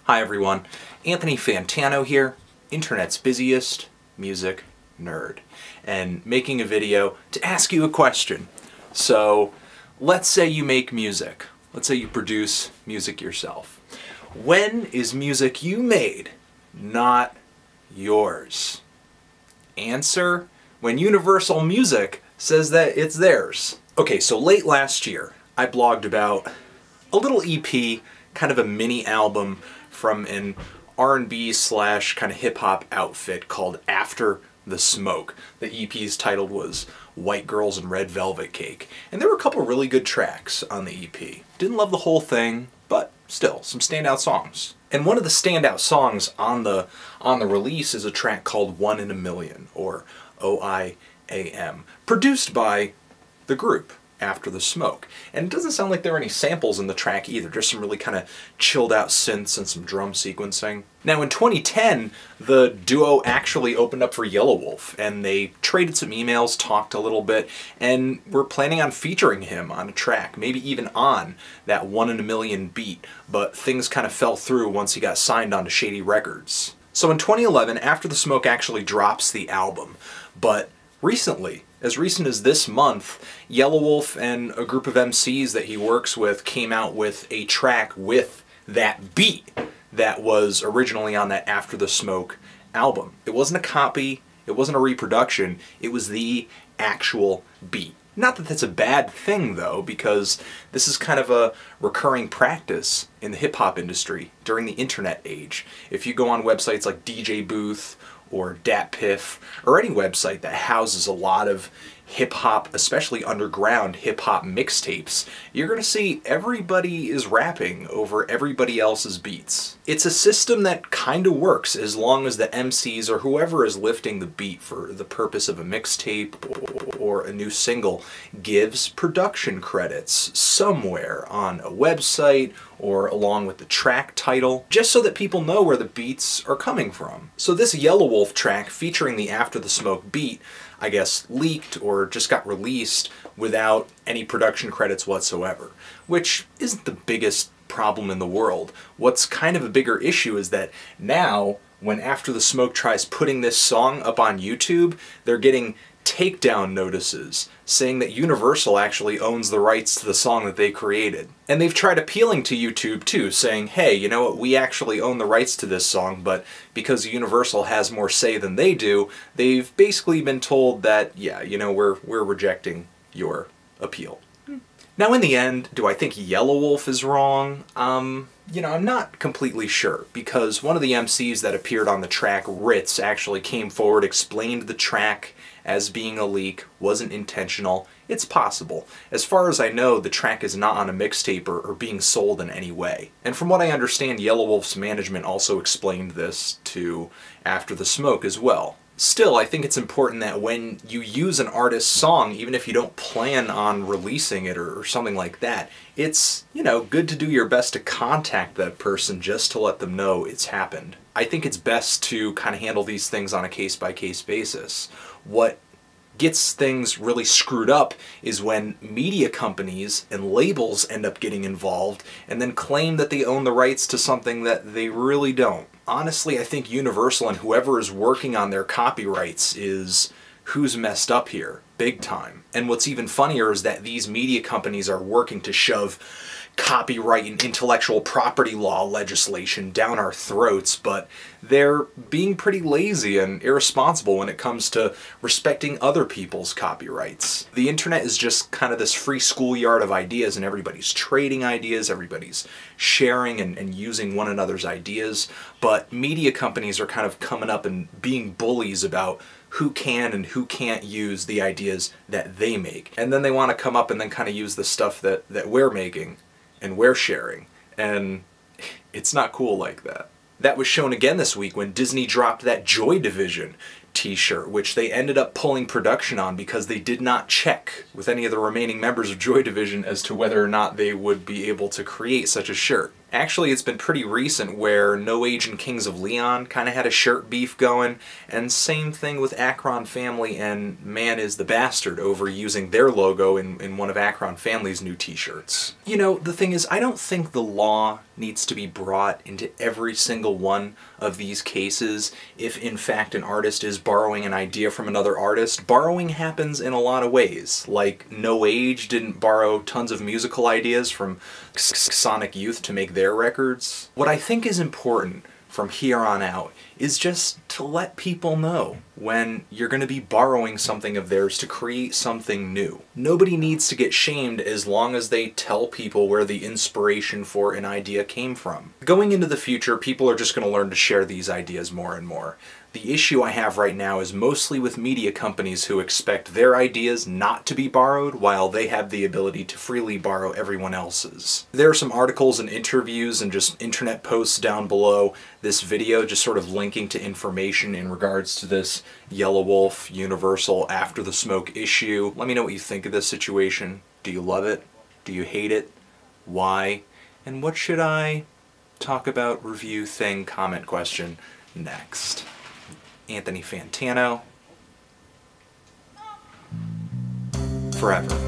Hi everyone, Anthony Fantano here, internet's busiest music nerd, and making a video to ask you a question. So, let's say you make music. Let's say you produce music yourself. When is music you made not yours? Answer: when Universal Music says that it's theirs. Okay, so late last year, I blogged about a little EP, kind of a mini album from an R&B slash kind of hip-hop outfit called After the Smoke. The EP's title was White Girls and Red Velvet Cake. And there were a couple really good tracks on the EP. Didn't love the whole thing, but still, some standout songs. And one of the standout songs on the release is a track called One in a Million, or OIAM, produced by the group After the Smoke. And it doesn't sound like there are any samples in the track either, just some really kind of chilled out synths and some drum sequencing. Now in 2010, the duo actually opened up for Yelawolf, and they traded some emails, talked a little bit, and were planning on featuring him on a track, maybe even on that One in a Million beat, but things kind of fell through once he got signed onto Shady Records. So in 2011, After the Smoke actually drops the album, but recently, as recent as this month, Yelawolf and a group of MCs that he works with came out with a track with that beat that was originally on that After the Smoke album. It wasn't a copy, it wasn't a reproduction, it was the actual beat. Not that that's a bad thing though, because this is kind of a recurring practice in the hip-hop industry during the internet age. If you go on websites like DJ Booth or DatPiff, or any website that houses a lot of hip-hop, especially underground hip-hop mixtapes, you're going to see everybody is rapping over everybody else's beats. It's a system that kind of works as long as the MCs or whoever is lifting the beat for the purpose of a mixtape or a new single gives production credits somewhere on a website or along with the track title, just so that people know where the beats are coming from. So this Yelawolf track featuring the After the Smoke beat, I guess, leaked or just got released without any production credits whatsoever, which isn't the biggest problem in the world. What's kind of a bigger issue is that now, when After the Smoke tries putting this song up on YouTube, they're getting takedown notices saying that Universal actually owns the rights to the song that they created. And they've tried appealing to YouTube too, saying, hey, you know what, we actually own the rights to this song, but because Universal has more say than they do, they've basically been told that, yeah, you know, we're rejecting your appeal. Now in the end, do I think Yelawolf is wrong? You know, I'm not completely sure, because one of the MCs that appeared on the track, Ritz, actually came forward, explained the track as being a leak, wasn't intentional. It's possible. As far as I know, the track is not on a mixtape or being sold in any way. And from what I understand, Yelawolf's management also explained this to After the Smoke as well. Still, I think it's important that when you use an artist's song, even if you don't plan on releasing it or something like that, it's, you know, good to do your best to contact that person just to let them know it's happened. I think it's best to kind of handle these things on a case-by-case basis. What gets things really screwed up is when media companies and labels end up getting involved and then claim that they own the rights to something that they really don't. Honestly, I think Universal and whoever is working on their copyrights is who's messed up here, big time. And what's even funnier is that these media companies are working to shove copyright and intellectual property law legislation down our throats, but they're being pretty lazy and irresponsible when it comes to respecting other people's copyrights. The internet is just kind of this free schoolyard of ideas, and everybody's trading ideas, everybody's sharing and using one another's ideas, but media companies are kind of coming up and being bullies about who can and who can't use the ideas that they make. And then they want to come up and then kind of use the stuff that we're making and we're sharing, and it's not cool like that. That was shown again this week when Disney dropped that Joy Division t-shirt, which they ended up pulling production on because they did not check with any of the remaining members of Joy Division as to whether or not they would be able to create such a shirt. Actually, it's been pretty recent where No Age and Kings of Leon kind of had a shirt beef going, and same thing with Akron Family and Man is the Bastard over using their logo in one of Akron Family's new t-shirts. You know, the thing is, I don't think the law needs to be brought into every single one of these cases if in fact an artist is borrowing an idea from another artist. Borrowing happens in a lot of ways. Like No Age didn't borrow tons of musical ideas from Sonic Youth to make their records. What I think is important from here on out is just to let people know when you're going to be borrowing something of theirs to create something new. Nobody needs to get shamed as long as they tell people where the inspiration for an idea came from. Going into the future, people are just going to learn to share these ideas more and more. The issue I have right now is mostly with media companies who expect their ideas not to be borrowed while they have the ability to freely borrow everyone else's. There are some articles and interviews and just internet posts down below this video just sort of linking to information in regards to this Yelawolf Universal After the Smoke issue. Let me know what you think of this situation. Do you love it? Do you hate it? Why? And what should I talk about, review, thing, comment, question next? Anthony Fantano, forever.